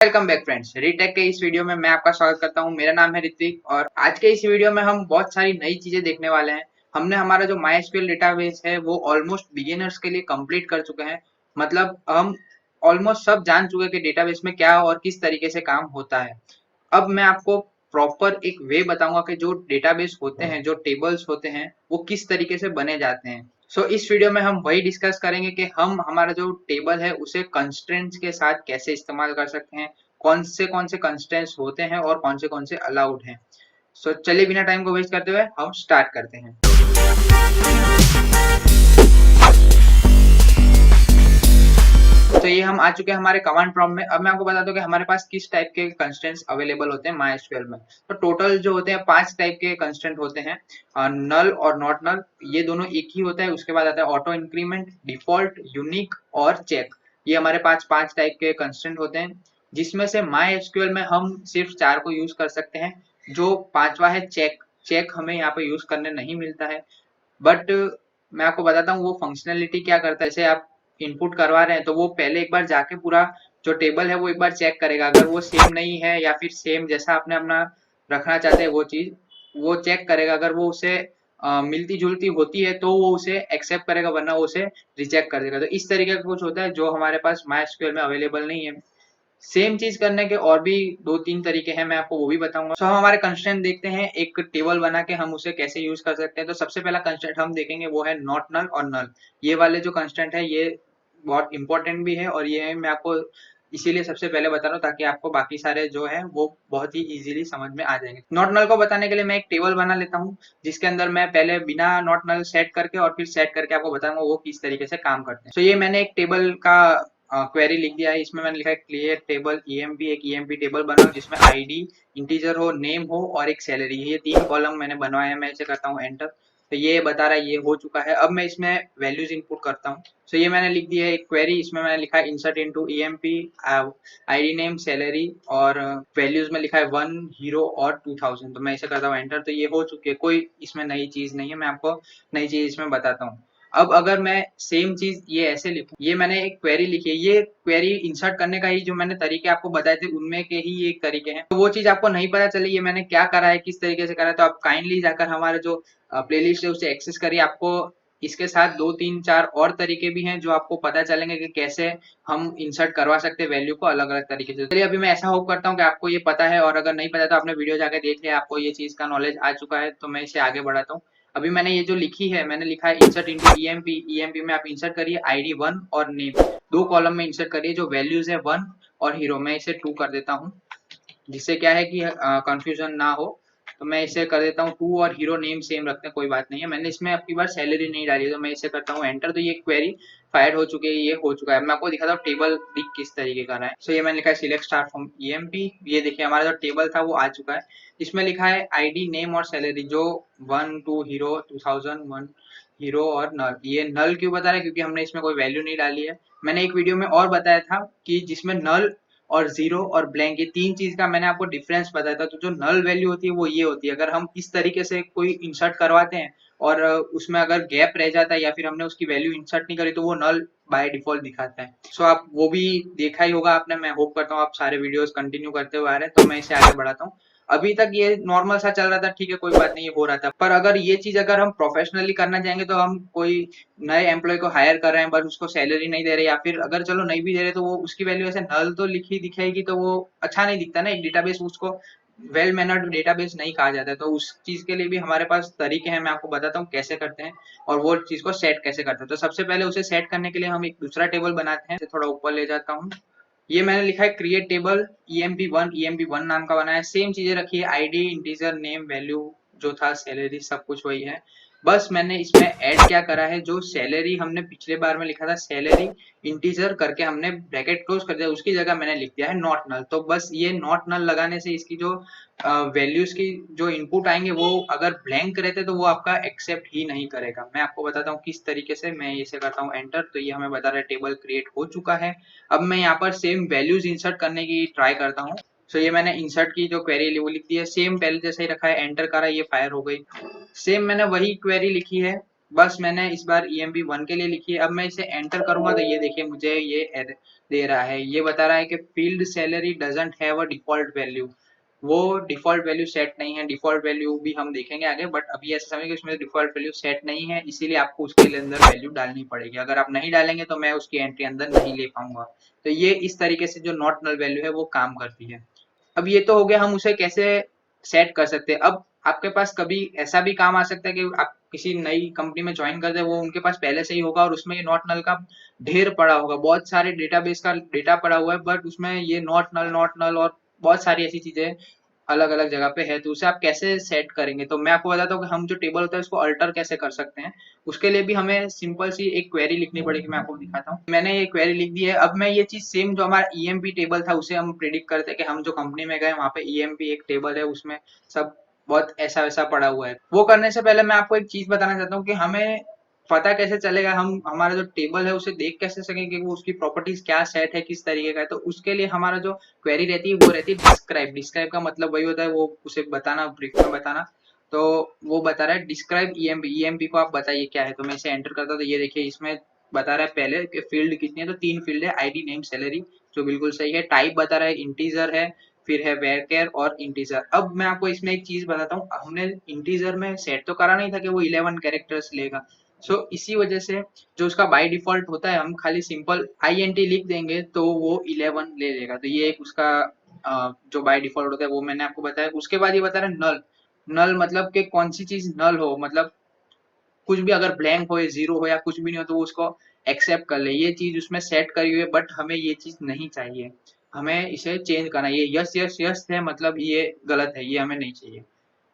Welcome back friends, retake के इस video में मैं आपका स्वागत करता हूं। मेरा नाम है ऋत्विक और आज के इस वीडियो में हम बहुत सारी नई चीजें देखने वाले हैं। हमने हमारा जो MySQL डेटाबेस है वो ऑलमोस्ट बिगिनर्स के लिए कंप्लीट कर चुके हैं। मतलब हम ऑलमोस्ट सब जान चुके हैं कि डेटाबेस में क्या और किस तरीके से काम होता है। अब मैं आपको प्रॉपर एक वे बताऊंगा कि जो डेटाबेस होते हैं, जो टेबल्स होते हैं, वो किस तरीके से बने जाते हैं। इस वीडियो में हम वही डिस्कस करेंगे कि हम हमारा जो टेबल है उसे कंस्ट्रेंट्स के साथ कैसे इस्तेमाल कर सकते हैं, कौन से कंस्ट्रेंट्स होते हैं और कौन से अलाउड हैं। चलिए बिना टाइम को वेस्ट करते हुए हम स्टार्ट करते हैं। तो ये हम आ चुके हैं हमारे कमांड प्रॉम्प्ट में। अब मैं आपको बता दूं कि हमारे पास किस टाइप के कंस्ट्रेंट्स अवेलेबल होते हैं MySQL में। तो टोटल जो होते हैं 5 टाइप के कंस्ट्रेंट होते हैं। नल और नॉट नल, ये दोनों एक ही होता है। उसके बाद आता है ऑटो इंक्रीमेंट, डिफॉल्ट, यूनिक और चेक। ये हमारे पास 5 टाइप के कंस्ट्रेंट होते हैं, जिसमें से MySQL में हम सिर्फ 4 को यूज कर सकते हैं। जो पांचवा है चेक। चेक हमें यहाँ पे यूज करने नहीं मिलता है। बट मैं आपको बताता हूँ वो फंक्शनलिटी क्या करता है। जैसे आप इनपुट करवा रहे हैं तो वो पहले एक बार जाके पूरा जो टेबल है वो एक बार चेक करेगा। अगर वो सेम नहीं है या फिर सेम जैसा आपने अपना रखना चाहते हैं वो चीज, वो चेक करेगा। अगर वो उसे मिलती जुलती होती है तो वो उसे एक्सेप्ट करेगा, वरना वो उसे रिजेक्ट कर देगा। तो इस तरीके का कुछ होता है जो हमारे पास MySQL में अवेलेबल नहीं है। सेम चीज करने के और भी 2-3 तरीके हैं, मैं आपको वो भी बताऊंगा। हम हमारे कंस्ट्रेंट देखते हैं, एक टेबल बना के हम उसे कैसे यूज कर सकते हैं। तो सबसे पहला कंस्ट्रेंट हम देखेंगे वो है नॉट नल और नल। ये वाले जो कंस्ट्रेंट है ये बहुत इंपॉर्टेंट भी है और ये मैं आपको इसीलिए सबसे पहले बता रहा हूँ ताकि आपको बाकी सारे जो है वो बहुत ही इजीली समझ में आ जाएंगे। नॉट नल को बताने के लिए मैं एक टेबल बना लेता हूँ, जिसके अंदर मैं पहले बिना नॉट नल सेट करके और फिर सेट करके आपको बताऊंगा वो किस तरीके से काम करते हैं। ये मैंने एक टेबल का क्वेरी लिख दिया है। इसमें मैंने लिखा है क्रिएट टेबल EMP। एक EMP टेबल बनाओ जिसमें ID इंटीजर हो, नेम हो और एक सैलरी। ये 3 कॉलम मैंने बनवाए हैं। मैं इसे करता हूँ एंटर, तो ये बता रहा है ये हो चुका है। अब मैं इसमें वैल्यूज इनपुट करता हूँ। ये मैंने लिख दिया है एक क्वेरी। इसमें मैंने लिखा है insert into EMP, ID name, salary और वैल्यूज में लिखा है 1, हीरो और 2000। तो मैं इसे करता हूँ एंटर, तो ये हो चुकी है। कोई इसमें नई चीज नहीं है, मैं आपको नई चीज इसमें बताता हूँ। अब अगर मैं सेम चीज ये ऐसे लिखूं, ये मैंने एक क्वेरी लिखी है। ये क्वेरी इंसर्ट करने का ही जो मैंने तरीके आपको बताए थे उनमें के ही एक तरीके हैं। तो वो चीज आपको नहीं पता चली ये मैंने क्या करा है, किस तरीके से करा है, तो आप काइंडली जाकर हमारे जो प्लेलिस्ट है उसे एक्सेस करिए। आपको इसके साथ 2-3-4 और तरीके भी हैं जो आपको पता चलेंगे कि कैसे हम इंसर्ट करवा सकते हैं वैल्यू को अलग अलग तरीके से। चलिए अभी मैं ऐसा होप करता हूँ कि आपको ये पता है, और अगर नहीं पता तो आपने वीडियो जाकर देख लिया, आपको ये चीज का नॉलेज आ चुका है। तो मैं इसे आगे बढ़ाता हूँ। अभी मैंने ये जो लिखी है, मैंने लिखा है इंसर्ट इनटू EMP। EMP में आप इंसर्ट करिए ID 1 और नेम। 2 कॉलम में इंसर्ट करिए। जो वैल्यूज है 1 और हीरो, मैं इसे 2 कर देता हूँ जिससे क्या है कि कंफ्यूजन ना हो। तो मैं इसे कर देता हूँ 2 और हीरो नेम सेम रखते हैं, कोई बात नहीं है। मैंने इसमें अपनी बार सैलरी नहीं डाली है, तो मैं इसे करता हूँ एंटर। तो ये क्वेरी फायर हो चुकी है, ये हो चुका है। मैं आपको दिखाता हूँ टेबल दिख किस तरीके का रहा है। ये मैंने लिखा है सिलेक्ट स्टार फ्रॉम EMP। ये देखिए हमारा जो टेबल था वो आ चुका है। इसमें लिखा है ID नेम और सैलरी, जो 1, 2 हीरो, 2000, 1 हीरो और नल। ये नल क्यों बता रहा है, क्योंकि हमने इसमें कोई वैल्यू नहीं डाली है। मैंने एक वीडियो में और बताया था कि जिसमें नल और जीरो और ब्लैंक, ये 3 चीज का मैंने आपको डिफरेंस बताया था। तो जो नल वैल्यू होती है वो ये होती है, अगर हम इस तरीके से कोई इंसर्ट करवाते हैं और उसमें अगर गैप रह जाता है या फिर हमने उसकी वैल्यू इंसर्ट नहीं करी तो वो नल बाय डिफॉल्ट दिखाता है। आप वो भी देखा ही होगा आपने। मैं होप करता हूँ आप सारे वीडियोस कंटिन्यू करते हुए आ रहे हैं। तो मैं इसे आगे बढ़ाता हूँ। अभी तक ये नॉर्मल सा चल रहा था, ठीक है कोई बात नहीं, ये हो रहा था। पर अगर ये चीज अगर हम प्रोफेशनली करना चाहेंगे, तो हम कोई नए एम्प्लॉय को हायर कर रहे हैं बट उसको सैलरी नहीं दे रहे, या फिर अगर चलो नहीं भी दे रहे तो वो उसकी वैल्यू ऐसे नल तो लिखी दिखाएगी, तो वो अच्छा नहीं दिखता ना। एक डेटाबेस उसको वेल मैनर्ड डेटाबेस नहीं कहा जाता है। तो उस चीज के लिए भी हमारे पास तरीके हैं, मैं आपको बताता हूँ कैसे करते हैं और वो चीज को सेट कैसे करते हैं। तो सबसे पहले उसे सेट करने के लिए हम एक दूसरा टेबल बनाते हैं। थोड़ा ऊपर ले जाता हूँ। ये मैंने लिखा है क्रिएट टेबल EMP1 नाम का बनाया है। सेम चीजें रखी है, ID इंटीजर नेम वैल्यू जो था, सैलरी सब कुछ वही है। बस मैंने इसमें ऐड क्या करा है, जो सैलरी हमने पिछले बार में लिखा था सैलरी इंटीजर करके हमने ब्रैकेट क्लोज कर दिया, उसकी जगह मैंने लिख दिया है नॉट नल। तो बस ये नॉट नल लगाने से इसकी जो वैल्यूज की जो इनपुट आएंगे वो अगर ब्लैंक रहते तो वो आपका एक्सेप्ट ही नहीं करेगा। मैं आपको बताता हूँ किस तरीके से। मैं इसे करता हूँ एंटर, तो ये हमें बता रहा है टेबल क्रिएट हो चुका है। अब मैं यहाँ पर सेम वैल्यूज इंसर्ट करने की ट्राई करता हूँ। ये मैंने इंसर्ट की जो क्वेरी लिख दी है, सेम पहले जैसे ही रखा है, एंटर करा, ये फायर हो गई। सेम मैंने वही क्वेरी लिखी है बस मैंने इस बार EMP1 के लिए लिखी है। अब मैं इसे एंटर करूंगा तो ये देखिए मुझे ये एरर दे रहा है, ये बता रहा है कि field salary doesn't have a default value. वो डिफॉल्ट वैल्यू सेट नहीं है, डिफॉल्ट वैल्यू भी हम देखेंगे आगे, बट अभी ऐसा समझिए कि उसमें डिफॉल्ट वैल्यू सेट नहीं है, इसीलिए आपको उसके अंदर वैल्यू डालनी पड़ेगी। अगर आप नहीं डालेंगे तो मैं उसकी एंट्री अंदर नहीं ले पाऊंगा। तो ये इस तरीके से जो नॉट नल वैल्यू है वो काम करती है। अब ये तो हो गया हम उसे कैसे सेट कर सकते हैं। अब आपके पास कभी ऐसा भी काम आ सकता है कि आप किसी नई कंपनी में ज्वाइन करते हैं, वो उनके पास पहले से ही होगा और उसमें ये नॉट नल का ढेर पड़ा होगा, बहुत सारे डेटाबेस का डेटा पड़ा हुआ है, बट उसमें ये नॉट नल और बहुत सारी ऐसी चीजें अलग अलग जगह पे है। तो उसे आप कैसे सेट करेंगे, तो मैं आपको बताता हूँ कि हम जो टेबल होता है उसको अल्टर कैसे कर सकते हैं। उसके लिए भी हमें सिंपल सी एक क्वेरी लिखनी पड़ेगी, मैं आपको दिखाता हूँ। मैंने ये क्वेरी लिख दी है। अब मैं ये चीज सेम जो हमारा ईएमपी टेबल था उसे हम प्रिडिक्ट करते हैं कि हम जो कंपनी में गए वहां पे ईएमपी एक टेबल है, उसमें सब बहुत ऐसा वैसा पड़ा हुआ है। वो करने से पहले मैं आपको एक चीज बताना चाहता हूँ कि हमें पता कैसे चलेगा, हम हमारा जो टेबल है उसे देख कैसे सकेंगे कि वो उसकी प्रॉपर्टीज क्या सेट है, किस तरीके का है। तो उसके लिए हमारा जो क्वेरी रहती है वो रहती है डिस्क्राइब। डिस्क्राइब का मतलब वही होता है वो उसे बताना, ब्रीफ में बताना। तो वो बता रहा है डिस्क्राइब ईएमपी, ईएमपी को आप बताइए क्या है। तो मैं इसे एंटर करता हूँ तो ये देखिए इसमें बता रहा है पहले कि फील्ड कितनी है, तो 3 फील्ड है, आईडी नेम सैलरी, जो बिल्कुल सही है। टाइप बता रहा है इंटीजर है, फिर है वेरकेर और इंटीजर। अब मैं आपको इसमें एक चीज बताता हूँ, हमने इंटीजर में सेट तो करा नहीं था कि वो 11 कैरेक्टर्स लेगा। इसी वजह से जो उसका बाय डिफॉल्ट होता है, हम खाली सिंपल INT लिख देंगे तो वो 11 ले लेगा। तो ये एक उसका जो बाय डिफॉल्ट होता है वो मैंने आपको बताया। उसके बाद ये बता रहा है नल। नल मतलब कि कौन सी चीज नल हो, मतलब कुछ भी अगर ब्लैंक हो या जीरो हो या कुछ भी नहीं हो तो वो उसको एक्सेप्ट कर ले। ये चीज उसमें सेट करी हुई है, बट हमें ये चीज नहीं चाहिए, हमें इसे चेंज करना है। ये यस यस यस है, मतलब ये गलत है, ये हमें नहीं चाहिए।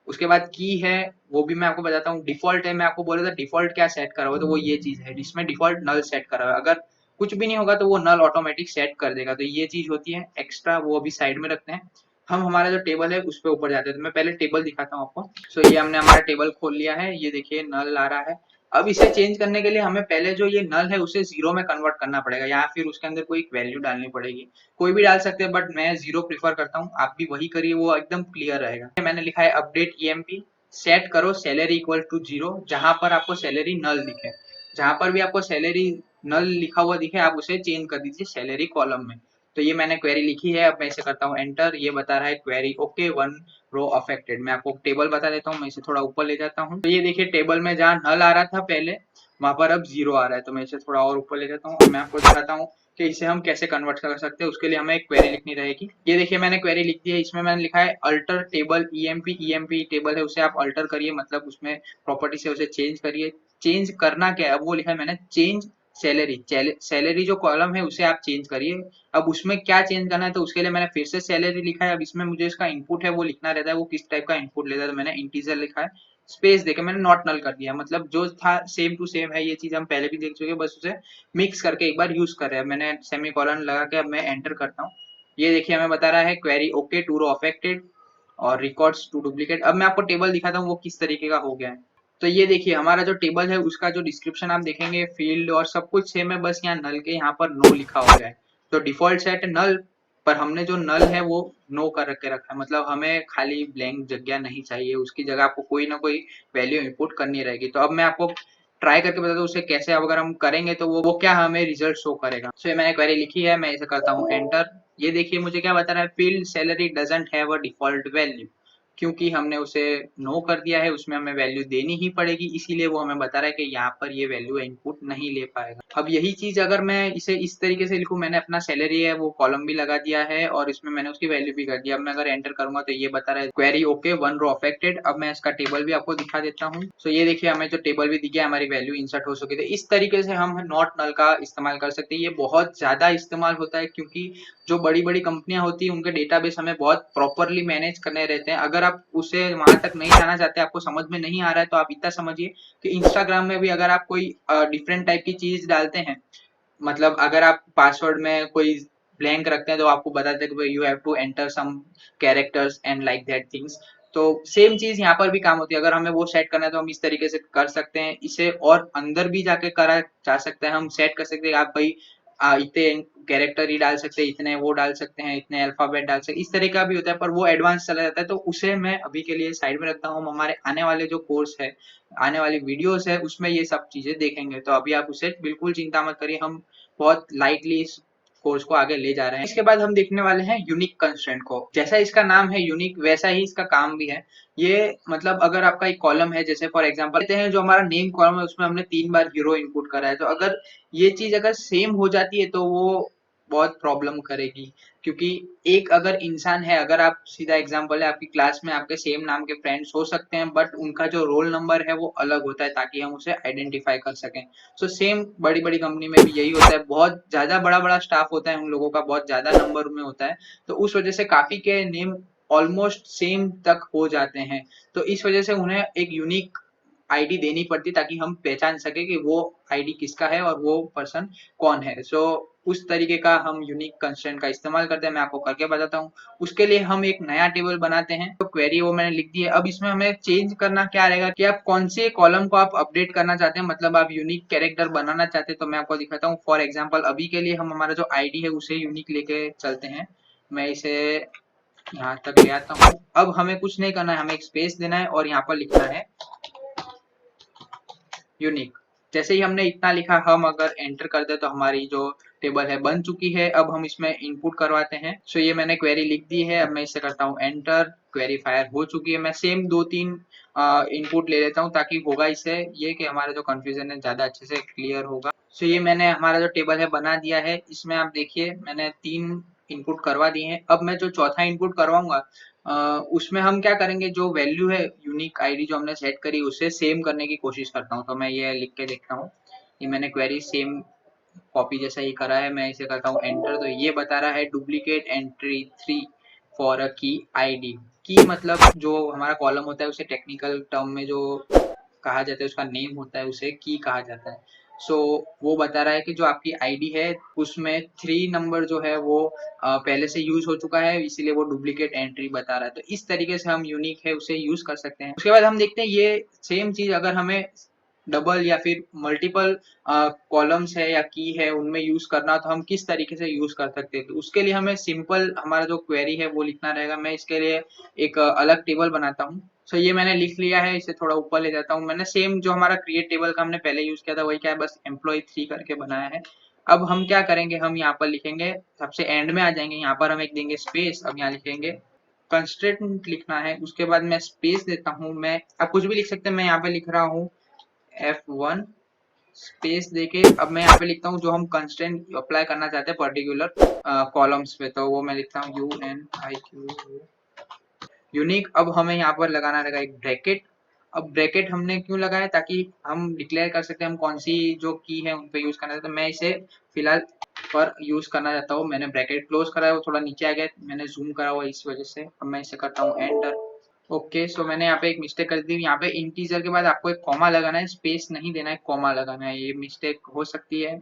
उसके बाद की है, वो भी मैं आपको बताता हूँ। डिफॉल्ट है, मैं आपको बोला था डिफॉल्ट क्या सेट करा हुआ है, तो वो ये चीज है जिसमें डिफॉल्ट नल सेट करा हुआ है। अगर कुछ भी नहीं होगा तो वो नल ऑटोमेटिक सेट कर देगा। तो ये चीज होती है एक्स्ट्रा, वो अभी साइड में रखते हैं। हम हमारा जो टेबल है उस पर ऊपर जाते हैं। तो मैं पहले टेबल दिखाता हूँ आपको। ये हमने हमारा टेबल खोल लिया है, ये देखिए नल आ रहा है। अब इसे चेंज करने के लिए हमें पहले जो ये नल है उसे जीरो में कन्वर्ट करना पड़ेगा, या फिर उसके अंदर कोई वैल्यू डालनी पड़ेगी। कोई भी डाल सकते हैं, बट मैं जीरो प्रीफर करता हूँ, आप भी वही करिए, वो एकदम क्लियर रहेगा। मैंने लिखा है अपडेट ईएमपी, सेट करो सैलरी इक्वल टू जीरो, जहां पर आपको सैलरी नल दिखे। जहां पर भी आपको सैलरी नल लिखा हुआ दिखे आप उसे चेंज कर दीजिए सैलरी कॉलम में। तो ये मैंने क्वेरी लिखी है। अब मैं इसे करता हूँ एंटर। ये बता रहा है क्वेरी ओके, 1 रो अफेक्टेड। मैं आपको टेबल बता देता हूँ, मैं इसे थोड़ा ऊपर ले जाता हूँ। तो ये देखिए टेबल में जहाँ नल आ रहा था पहले, वहां पर अब जीरो आ रहा है। तो मैं इसे थोड़ा और ऊपर ले जाता हूँ। मैं आपको दिखाता हूँ कि इसे हम कैसे कन्वर्ट कर सकते हैं। उसके लिए हमें एक क्वेरी लिखनी रहेगी। ये देखिए मैंने क्वेरी लिख दी है। इसमें मैंने लिखा है alter table EMP. EMP table है उसे आप अल्टर करिए, मतलब उसमें प्रॉपर्टी से उसे चेंज करिए। चेंज करना क्या है, अब वो लिखा है मैंने चेंज सैलरी। सैलरी जो कॉलम है उसे आप चेंज करिए। अब उसमें क्या चेंज करना है, तो उसके लिए मैंने फिर से सैलरी लिखा है। अब इसमें मुझे इसका इनपुट है वो लिखना रहता है, वो किस टाइप का इनपुट लेता है। तो मैंने इंटीजर लिखा है, स्पेस देके मैंने नॉट नल कर दिया। मतलब जो था सेम टू सेम है, ये चीज हम पहले भी देख चुके हैं, बस उसे मिक्स करके एक बार यूज कर रहे हैं। मैंने सेमी कॉलन लगा के अब मैं एंटर करता हूँ। ये देखिए हमें बता रहा है क्वेरी ओके, 2 रो अफेक्टेड और रिकॉर्ड्स टू डुप्लीकेट। अब मैं आपको टेबल दिखाता हूँ वो किस तरीके का हो गया है। तो ये देखिए हमारा जो टेबल है उसका जो डिस्क्रिप्शन आप देखेंगे, फील्ड और सब कुछ सेम है, बस यहाँ नल के यहाँ पर नो लिखा हो गया है। तो डिफॉल्ट सेट है नल, पर हमने जो नल है वो नो कर के रखा है, मतलब हमें खाली ब्लैंक जगह नहीं चाहिए, उसकी जगह आपको कोई ना कोई वैल्यू इनपुट करनी रहेगी। तो अब मैं आपको ट्राई करके बताता हूँ उसे कैसे। अब अगर हम करेंगे तो वो क्या हमें रिजल्ट शो करेगा। ये मैंने क्वेरी लिखी है, मैं इसे करता हूँ एंटर। ये देखिए मुझे क्या बता रहा है, field salary doesn't have a default value. क्योंकि हमने उसे नो कर दिया है, उसमें हमें वैल्यू देनी ही पड़ेगी, इसीलिए वो हमें बता रहा है कि यहाँ पर ये वैल्यू इनपुट नहीं ले पाएगा। अब यही चीज अगर मैं इसे इस तरीके से लिखूं, मैंने अपना सैलरी है वो कॉलम भी लगा दिया है और इसमें मैंने उसकी वैल्यू भी कर दिया। अब मैं अगर एंटर करूंगा तो ये बता रहा है क्वेरी ओके, 1 रो अफेक्टेड। अब मैं इसका टेबल भी आपको दिखा देता हूँ। ये देखिए हमें जो टेबल भी दिख गया, हमारी वैल्यू इंसर्ट हो चुकी है। इस तरीके से हम नॉट नल का इस्तेमाल कर सकते हैं। ये बहुत ज्यादा इस्तेमाल होता है क्योंकि जो बड़ी बड़ी कंपनियां होती है उनके डेटाबेस हमें बहुत प्रॉपरली मैनेज करने रहते हैं। अगर आप उसे वहां तक नहीं जाना चाहते, आपको समझ में नहीं आ रहा है, तो आप इतना समझिए कि इंस्टाग्राम में भी अगर आप कोई डिफरेंट टाइप की चीज डालते हैं, मतलब अगर आप पासवर्ड में कोई ब्लैंक रखते हैं तो आपको बताते हैं कि you have to enter some characters and like that things. तो सेम चीज यहाँ पर भी काम होती है। अगर हमें वो सेट करना है तो हम इस तरीके से कर सकते हैं। इसे और अंदर भी जाके करा जा सकता है, हम सेट कर सकते हैं आप भाई इतने कैरेक्टर ही डाल सकते हैं, इतने वो डाल सकते हैं, इतने अल्फाबेट डाल सकते हैं, इस तरह का भी होता है, पर वो एडवांस चला जाता है, तो उसे मैं अभी के लिए साइड में रखता हूँ। हम हमारे आने वाले जो कोर्स है, आने वाली वीडियोस है, उसमें ये सब चीजें देखेंगे, तो अभी आप उसे बिल्कुल चिंता मत करिए, हम बहुत लाइटली इस कोर्स को आगे ले जा रहे हैं। इसके बाद हम देखने वाले हैं यूनिक कंस्ट्रेंट को। जैसा इसका नाम है यूनिक, वैसा ही इसका काम भी है। ये मतलब अगर आपका एक कॉलम है, जैसे फॉर एग्जांपल लेते हैं, जो हमारा नेम कॉलम है उसमें हमने 3 बार हीरो इनपुट करा है, तो अगर ये चीज अगर सेम हो जाती है तो वो बहुत प्रॉब्लम करेगी। क्योंकि एक अगर इंसान है, अगर आप सीधा एग्जांपल है, आपकी क्लास में आपके सेम नाम के फ्रेंड्स हो सकते हैं, बट उनका जो रोल नंबर है वो अलग होता है, ताकि हम उसे आइडेंटिफाई कर सकें। सो सेम बड़ी बड़ी कंपनी में भी यही होता है, बहुत ज्यादा बड़ा बड़ा स्टाफ होता है उन लोगों का, बहुत ज्यादा नंबर में होता है, तो उस वजह से काफी के नेम ऑलमोस्ट सेम तक हो जाते हैं, तो इस वजह से उन्हें एक यूनिक आईडी देनी पड़ती, ताकि हम पहचान सके कि वो आईडी किसका है और वो पर्सन कौन है। सो उस तरीके का हम यूनिक कंस्ट्रेंट का इस्तेमाल करते हैं, मैं आपको करके बताता हूँ। उसके लिए हम एक नया टेबल बनाते हैं, तो क्वेरी वो मैंने लिख दी है। अब इसमें हमें चेंज करना क्या रहेगा कि आप कौन से कॉलम को आप अपडेट करना चाहते हैं, मतलब आप यूनिक कैरेक्टर बनाना चाहते हैं, तो मैं आपको दिखाता हूँ। फॉर एग्जाम्पल अभी के लिए हम हमारा जो आईडी है उसे यूनिक लेके चलते हैं। मैं इसे यहाँ तक ले आता हूँ। अब हमें कुछ नहीं करना है, हमें एक स्पेस देना है और यहाँ पर लिखना है यूनिक। जैसे ही हमने इतना लिखा, हम अगर एंटर कर दे तो हमारी जो टेबल है बन चुकी है। अब हम इसमें इनपुट करवाते हैं। सो ये मैंने क्वेरी लिख दी है, अब मैं इसे करता हूँ एंटर। क्वेरी फायर हो चुकी है। मैं सेम 2-3 इनपुट ले लेता हूँ, ताकि होगा इससे ये कि हमारा जो कंफ्यूजन है ज्यादा अच्छे से क्लियर होगा। सो ये मैंने हमारा जो टेबल है बना दिया है। इसमें आप देखिए मैंने 3 इनपुट करवा दिए हैं। अब मैं जो चौथा इनपुट करवाऊंगा, उसमें हम क्या करेंगे, जो वैल्यू है यूनिक आईडी जो हमने सेट करी उसे सेम करने की कोशिश करता हूँ। तो मैं ये लिख के देखता हूँ, ये मैंने क्वेरी सेम कॉपी जैसा ही करा है। मैं इसे करता हूँ एंटर, तो ये बता रहा है डुप्लीकेट एंट्री 3 फॉर अ की आईडी। की मतलब जो हमारा कॉलम होता है, उसे टेक्निकल टर्म में जो कहा जाता है, उसका नेम होता है, उसे की कहा जाता है। सो वो बता रहा है कि जो आपकी आईडी है उसमें 3 नंबर जो है वो पहले से यूज हो चुका है, इसीलिए वो डुप्लीकेट एंट्री बता रहा है। तो इस तरीके से हम यूनिक है उसे यूज कर सकते हैं। उसके बाद हम देखते हैं ये सेम चीज अगर हमें डबल या फिर मल्टीपल कॉलम्स है या की है उनमें यूज करना, तो हम किस तरीके से यूज कर सकते हैं। तो उसके लिए हमें सिंपल हमारा जो क्वेरी है वो लिखना रहेगा। मैं इसके लिए एक अलग टेबल बनाता हूँ। सो ये मैंने लिख लिया है, इसे थोड़ा ऊपर ले जाता हूँ। मैंने सेम जो हमारा क्रिएट टेबल का हमने पहले यूज किया था वही क्या है, बस एम्प्लॉय 3 करके बनाया है। अब हम क्या करेंगे, हम यहाँ पर लिखेंगे, सबसे एंड में आ जाएंगे, यहाँ पर हम एक देंगे स्पेस। अब यहाँ लिखेंगे कंस्ट्रेंट लिखना है। उसके बाद मैं स्पेस देता हूँ। मैं आप कुछ भी लिख सकते हैं, मैं यहाँ पे लिख रहा हूँ F1 स्पेस देके। अब मैं यहाँ पे लिखता हूँ जो हम कंस्ट्रेंट अप्लाई करना चाहते हैं पर्टिकुलर कॉलम्स पे, तो वो मैं लिखता हूँ UNIQ यूनिक। अब हमें यहाँ पर लगाना रहेगा एक ब्रैकेट। अब ब्रैकेट हमने क्यों लगाया, ताकि हम डिक्लेयर कर सकते हैं हम कौन सी जो की है उन पे यूज करना चाहते हैं। मैं इसे फिलहाल पर यूज करना चाहता हूँ। मैंने ब्रैकेट क्लोज करा है, वो थोड़ा नीचे आ गया, मैंने जूम करा हुआ इस वजह से। अब मैं इसे करता हूँ एंटर। ओके, सो मैंने यहाँ पे एक मिस्टेक कर दी। यहाँ पे इंटीजर के बाद आपको एक कॉमा लगाना है, स्पेस नहीं देना है, कॉमा लगाना है। ये मिस्टेक हो सकती है,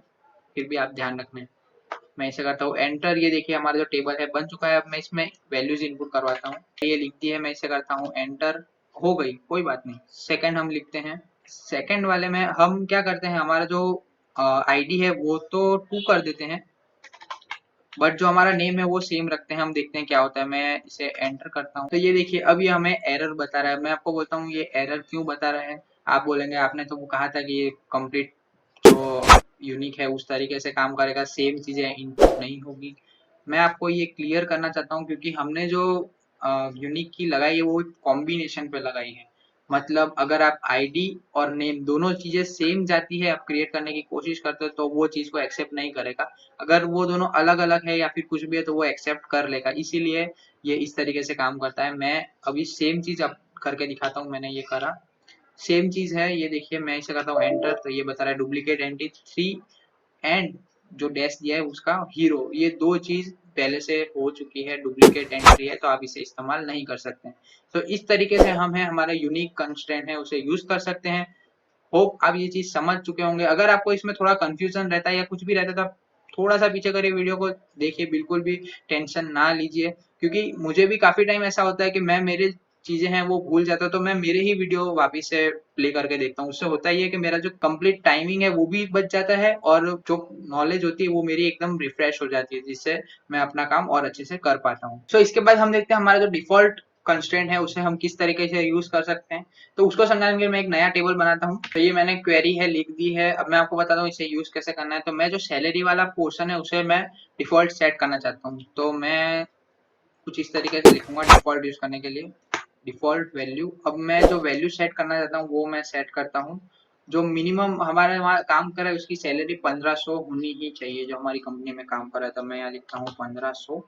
फिर भी आप ध्यान रखना। मैं इसे करता हूँ एंटर। ये देखिए हमारा जो टेबल है बन चुका है। अब मैं इसमें वैल्यूज इनपुट करवाता हूँ, ये लिख दी है। मैं इसे करता हूँ एंटर। हो गई, कोई बात नहीं। सेकंड हम लिखते हैं। सेकंड वाले में हम क्या करते हैं, हमारा जो आईडी है वो तो 2 कर देते हैं, बट जो हमारा नेम है वो सेम रखते हैं। हम देखते हैं क्या होता है। मैं इसे एंटर करता हूँ, तो ये देखिए अब ये हमें एरर बता रहा है। मैं आपको बोलता हूँ ये एरर क्यों बता रहा है। आप बोलेंगे आपने तो वो कहा था कि ये कंप्लीट जो यूनिक है उस तरीके से काम करेगा, सेम चीजें इनपुट नहीं होगी। मैं आपको ये क्लियर करना चाहता हूँ, क्योंकि हमने जो यूनिक की लगाई है वो कॉम्बिनेशन पे लगाई है। मतलब अगर आप आईडी और नेम दोनों चीजें सेम जाती है, आप क्रिएट करने की कोशिश करते हो, तो वो चीज को एक्सेप्ट नहीं करेगा। अगर वो दोनों अलग अलग है या फिर कुछ भी है तो वो एक्सेप्ट कर लेगा। इसीलिए ये इस तरीके से काम करता है। मैं अभी सेम चीज अब करके दिखाता हूँ। मैंने ये करा, सेम चीज है। ये देखिए मैं इसे करता हूँ एंटर, तो ये बता रहा है डुप्लीकेट एंट्री 3 एंड जो डैश दिया है उसका हीरो। ये दो चीज पहले से हो चुकी है, डुप्लीकेट एंट्री है, तो आप इसे इस्तेमाल नहीं कर सकते। तो इस तरीके से हम है हमारा यूनिक कंस्ट्रेंट है उसे यूज कर सकते हैं। होप आप ये चीज समझ चुके होंगे। अगर आपको इसमें थोड़ा कंफ्यूजन रहता है या कुछ भी रहता है, तो आप थोड़ा सा पीछे करिए, वीडियो को देखिए, बिल्कुल भी टेंशन ना लीजिए। क्योंकि मुझे भी काफी टाइम ऐसा होता है कि मैं मेरे चीजें हैं वो भूल जाता हूँ, तो मैं मेरे ही वीडियो वापिस से प्ले करके देखता हूँ। उससे होता ये है कि मेरा जो कंप्लीट टाइमिंग है वो भी बच जाता है और जो नॉलेज होती है वो मेरी एकदम रिफ्रेश हो जाती है, जिससे मैं अपना काम और अच्छे से कर पाता हूँ। सो इसके बाद हम देखते हैं हमारा जो डिफॉल्ट कंस्ट्रेंट है उसे हम किस तरीके से यूज कर सकते हैं। तो उसको समझाने के लिए मैं एक नया टेबल बनाता हूँ। तो ये मैंने क्वेरी है लिख दी है। अब मैं आपको बताता हूँ इसे यूज कैसे करना है। तो मैं जो सैलरी वाला पोर्शन है उसे मैं डिफॉल्ट सेट करना चाहता हूँ। तो मैं कुछ इस तरीके से लिखूंगा डिफॉल्ट यूज करने के लिए, डिफॉल्ट वैल्यू। अब मैं जो वैल्यू सेट करना चाहता हूँ वो मैं सेट करता हूँ। जो मिनिमम हमारे वहाँ काम कर रहा है उसकी सैलरी 1500 होनी ही चाहिए, जो हमारी कंपनी में काम कर रहा है। तो मैं यहाँ लिखता हूँ 1500।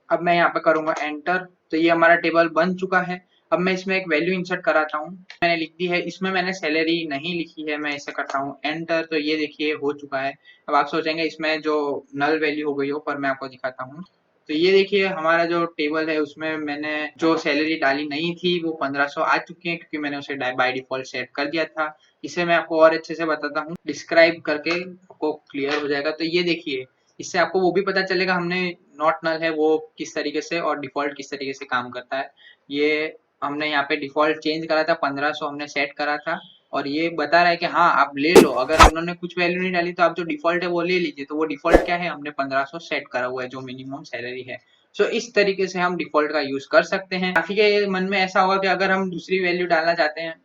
अब मैं यहाँ पे करूंगा एंटर। तो ये हमारा टेबल बन चुका है। अब मैं इसमें एक वैल्यू इंसर्ट कराता हूँ। मैंने लिख दी है, इसमें मैंने सैलरी नहीं लिखी है। मैं इसे करता हूँ एंटर। तो ये देखिए हो चुका है। अब आप सोचेंगे इसमें जो नल वैल्यू हो गई हो, पर मैं आपको दिखाता हूँ। तो ये देखिए हमारा जो टेबल है उसमें मैंने जो सैलरी डाली नहीं थी वो 1500 आ चुकी है, क्योंकि मैंने उसे बाय डिफॉल्ट सेट कर दिया था। इसे मैं आपको और अच्छे से बताता हूँ, डिस्क्राइब करके आपको क्लियर हो जाएगा। तो ये देखिए, इससे आपको वो भी पता चलेगा हमने नॉट नल है वो किस तरीके से और डिफॉल्ट किस तरीके से काम करता है। ये हमने यहाँ पे डिफॉल्ट चेंज करा था, 1500 हमने सेट करा था। और ये बता रहा है कि हाँ आप ले लो, अगर उन्होंने कुछ वैल्यू नहीं डाली तो आप जो डिफॉल्ट है वो ले लीजिए। तो वो डिफॉल्ट क्या है, हमने 1500 सेट करा हुआ है जो मिनिमम सैलरी है। सो इस तरीके से हम डिफॉल्ट का यूज कर सकते हैं। काफी के मन में ऐसा होगा कि अगर हम दूसरी वैल्यू डालना चाहते हैं,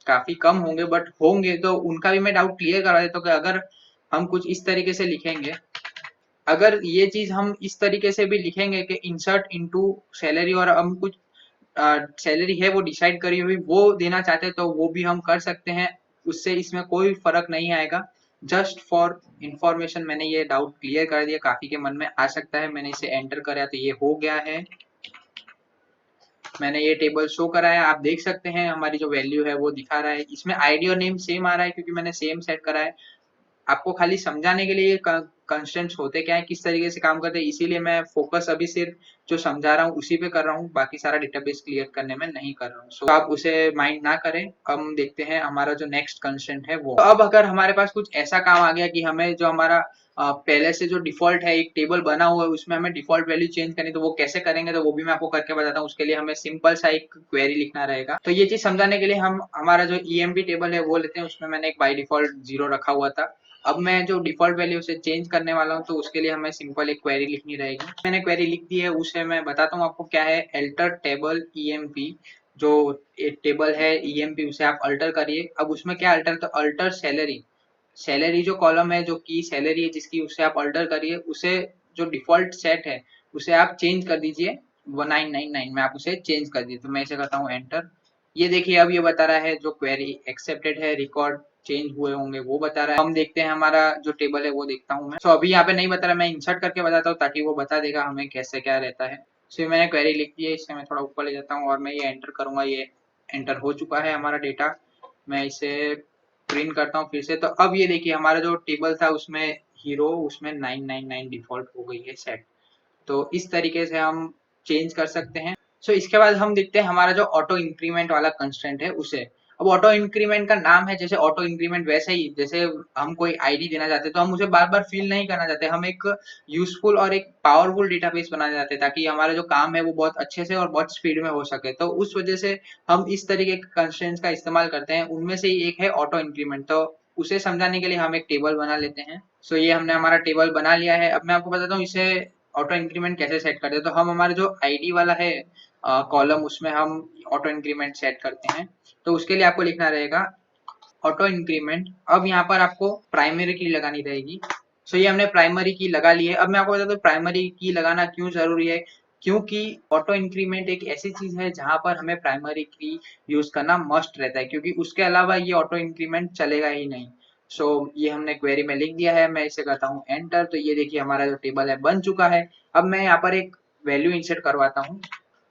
काफी कम होंगे बट होंगे, तो उनका भी मैं डाउट क्लियर करा देता हूँ कि अगर हम कुछ इस तरीके से लिखेंगे, अगर ये चीज हम इस तरीके से भी लिखेंगे कि इंसर्ट इनटू सैलरी, और हम कुछ सैलरी है वो डिसाइड करी हुई वो देना चाहते हैं, तो वो भी हम कर सकते हैं। उससे इसमें कोई फर्क नहीं आएगा। जस्ट फॉर इंफॉर्मेशन मैंने ये डाउट क्लियर कर दिया। काफी के मन में आ सकता है। मैंने इसे एंटर करा तो ये हो गया है। मैंने ये टेबल शो करा है, आप देख सकते हैं हमारी जो वैल्यू है वो दिखा रहा है। इसमें आईडी और नेम सेम आ रहा है क्योंकि मैंने सेम सेट करा है। आपको खाली समझाने के लिए कंस्ट्रेंट्स होते क्या है, किस तरीके से काम करते हैं, इसीलिए मैं फोकस अभी सिर्फ जो समझा रहा हूँ उसी पे कर रहा हूँ, बाकी सारा डेटाबेस क्लियर करने में नहीं कर रहा हूँ। सो आप उसे माइंड ना करें। हम देखते हैं हमारा जो नेक्स्ट कंस्ट्रेंट है वो। तो अब अगर हमारे पास कुछ ऐसा काम आ गया कि हमें जो हमारा पहले से जो डिफॉल्ट है एक टेबल बना हुआ है उसमें हमें डिफॉल्ट वैल्यू चेंज करनी, तो वो कैसे करेंगे तो वो भी मैं आपको करके बताता हूँ। उसके लिए हमें सिंपल सा एक क्वेरी लिखना रहेगा। तो ये चीज समझाने के लिए हम हमारा जो ईएमपी टेबल है वो लेते हैं। उसमें मैंने एक बाय डिफॉल्ट 0 रखा हुआ था। अब मैं जो डिफॉल्ट वैल्यू से चेंज करने वाला हूँ, तो उसके लिए हमें सिंपल एक क्वेरी लिखनी रहेगी। मैंने क्वेरी लिख दी है, उसे मैं बताता हूँ आपको क्या है। अल्टर टेबल ईएमपी, जो एक टेबल है ईएमपी उसे आप अल्टर करिए। अब उसमें क्या अल्टर, तो अल्टर सैलरी। सैलरी जो कॉलम है, जो की सैलरी है जिसकी, उसे आप अल्टर करिए। उसे जो डिफॉल्ट सेट है उसे आप चेंज कर दीजिए 1999 में, आप उसे चेंज कर दीजिए। तो मैं इसे करता हूँ एंटर। ये देखिए अब ये बता रहा है जो क्वेरी एक्सेप्टेड है, रिकॉर्ड चेंज हुए होंगे वो बता रहा है। हम देखते हैं हमारा जो टेबल है वो देखता हूँ मैं। तो अभी यहाँ पे नहीं बता रहा, मैं इंसर्ट करके बताता हूँ ताकि वो बता देगा हमें कैसे क्या रहता है। तो मैंने क्वेरी लिख दी है, इससे मैं थोड़ा ऊपर ले जाता हूँ और मैं ये एंटर करूंगा। ये एंटर हो चुका है हमारा डेटा। मैं इसे प्रिंट करता हूँ फिर से। तो अब ये देखिए हमारा जो टेबल था उसमें हीरो, उसमें 999 डिफॉल्ट हो गई है सेट। तो इस तरीके से हम चेंज कर सकते हैं। सो इसके बाद हम देखते हैं हमारा जो ऑटो इंक्रीमेंट वाला कंस्ट्रेंट है उसे। अब ऑटो इंक्रीमेंट का नाम है जैसे ऑटो इंक्रीमेंट, वैसे ही जैसे हम कोई आईडी देना चाहते हैं तो हम उसे बार बार फिल नहीं करना चाहते। हम एक यूजफुल और एक पावरफुल डेटाबेस बनाना चाहते हैं ताकि हमारा जो काम है वो बहुत अच्छे से और बहुत स्पीड में हो सके। तो उस वजह से हम इस तरीके के कंस्ट्रेंट्स का इस्तेमाल करते हैं। उनमें से ही एक है ऑटो इंक्रीमेंट। तो उसे समझाने के लिए हम एक टेबल बना लेते हैं। सो ये हमने हमारा टेबल बना लिया है। अब मैं आपको बताता हूँ इसे ऑटो इंक्रीमेंट कैसे सेट करते हैं। तो हम हमारे जो आईडी वाला है कॉलम, उसमें हम ऑटो इंक्रीमेंट सेट करते हैं। तो उसके लिए आपको लिखना रहेगा ऑटो इंक्रीमेंट। अब यहाँ पर आपको प्राइमरी की लगानी रहेगी। सो ये हमने प्राइमरी की लगा ली है। अब मैं आपको बताता हूँ प्राइमरी की लगाना क्यों जरूरी है। क्योंकि ऑटो इंक्रीमेंट एक ऐसी चीज है जहां पर हमें प्राइमरी की यूज करना मस्ट रहता है, क्योंकि उसके अलावा ये ऑटो इंक्रीमेंट चलेगा ही नहीं। सो ये हमने क्वेरी में लिख दिया है। मैं इसे करता हूँ एंटर। तो ये देखिए हमारा जो टेबल है बन चुका है। अब मैं यहाँ पर एक वैल्यू इंसर्ट करवाता हूँ।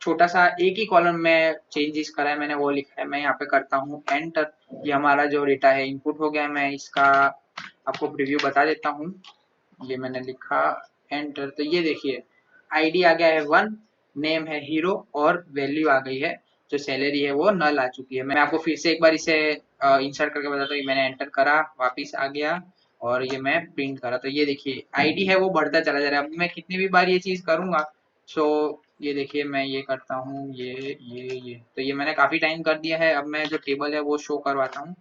छोटा सा एक ही कॉलम में चेंजेस करा है मैंने, वो लिखा है। मैं यहाँ पे करता हूँ एंटर। ये हमारा जो डेटा है इनपुट हो गया है। मैं इसका आपको प्रीव्यू बता देता हूँ। ये मैंने लिखा एंटर। तो ये देखिए आईडी आ गया है 1, नेम है हीरो और वैल्यू आ गई है, जो सैलरी है वो नल आ चुकी है। मैं आपको फिर से एक बार इसे इंसर्ट करके बताता हूँ। मैंने एंटर करा, वापिस आ गया और ये मैं प्रिंट करा। तो ये देखिए आईडी है वो बढ़ता चला जा रहा है। अब मैं कितनी भी बार ये चीज करूंगा, सो ये देखिए मैं ये करता हूँ, ये तो ये मैंने काफी टाइम कर दिया है। अब मैं जो टेबल है वो शो करवाता हूँ।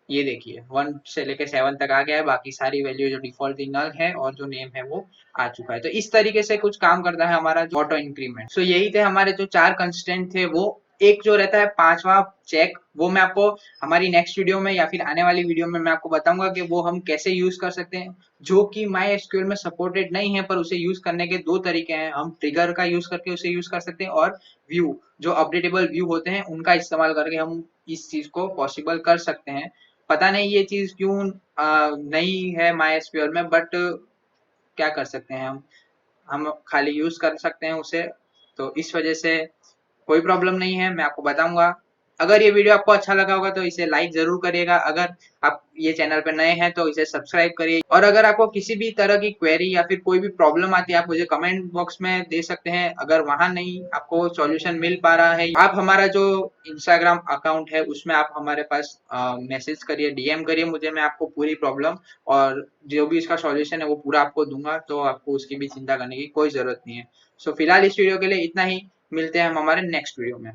ये देखिए 1 से लेके 7 तक आ गया है, बाकी सारी वैल्यू जो डिफॉल्ट नल है और जो नेम है वो आ चुका है। तो इस तरीके से कुछ काम करता है हमारा जो ऑटो इंक्रीमेंट। सो यही थे हमारे जो 4 कंस्टेंट थे। वो एक जो रहता है 5वां चेक, वो मैं आपको हमारी नेक्स्ट वीडियो में या फिर आने वाली वीडियो में मैं आपको बताऊंगा कि वो हम कैसे यूज कर सकते हैं, जो कि माई एसक्यूएल में सपोर्टेड नहीं है। पर उसे यूज करने के 2 तरीके हैं। हम ट्रिगर का यूज करके उसे यूज कर सकते हैं, और व्यू जो अपडेटेबल व्यू होते हैं उनका इस्तेमाल करके हम इस चीज को पॉसिबल कर सकते हैं। पता नहीं ये चीज क्यों नहीं है माई एसक्यूएल में, बट क्या कर सकते हैं हम खाली यूज कर सकते हैं उसे। तो इस वजह से कोई प्रॉब्लम नहीं है, मैं आपको बताऊंगा। अगर ये वीडियो आपको अच्छा लगा होगा तो इसे लाइक जरूर करिएगा। अगर आप ये चैनल पे नए हैं तो इसे सब्सक्राइब करिए। और अगर आपको किसी भी तरह की क्वेरी या फिर कोई भी प्रॉब्लम आती है, आप मुझे कमेंट बॉक्स में दे सकते हैं। अगर वहां नहीं आपको सॉल्यूशन मिल पा रहा है, आप हमारा जो इंस्टाग्राम अकाउंट है उसमें आप हमारे पास मैसेज करिए, डीएम करिए मुझे। मैं आपको पूरी प्रॉब्लम और जो भी इसका सॉल्यूशन है वो पूरा आपको दूंगा। तो आपको उसकी भी चिंता करने की कोई जरूरत नहीं है। सो फिलहाल इस वीडियो के लिए इतना ही। मिलते हैं हम हमारे नेक्स्ट वीडियो में।